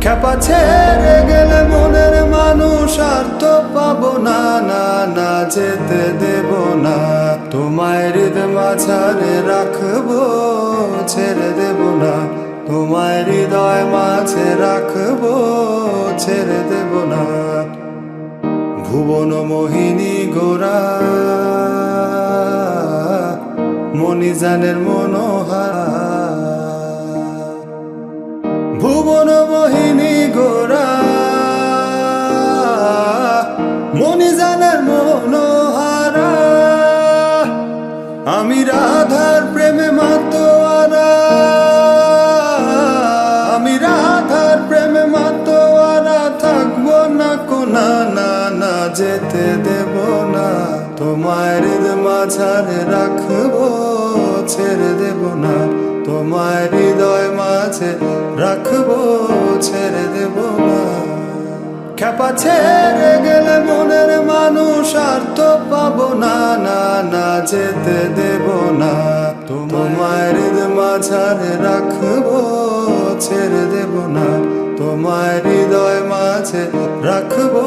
খেপা ছেড়ে গেলে মনের মানুষ আর তো পাবো না, না না যেতে দেব না। তোমায় হৃদয় মাঝারে রাখবো, ছেড়ে দেব না। তোমায় হৃদয় মাঝে রাখবো, ছেড়ে দেব না। ভুবন মোহিনী গোরা, মণিজানের মনোহারা। ভুবন মোহিনী গোরা, মণিজানের মনোহারা। আমি রাধার প্রেমে মাতোয়ারা, আমি রাধার প্রেমে মাতোয়ারা। থাকবো না কোনা, না না যেতে দেব না। তোমায় হৃদয় মাঝারে রাখবো, ছেড়ে দেব না। তোমায় হৃদয় মাঝে রাখবো, ছেড়ে দেব না। খেপা ছেড়ে গেলে মনের মানুষ আর তো পাবো না, না না যেতে দেব না। তোমায় হৃদয় মাঝারে রাখবো, ছেড়ে দেব না। তোমায় হৃদয় মাঝে রাখবো,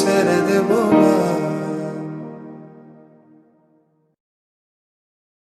ছেড়ে দেব না।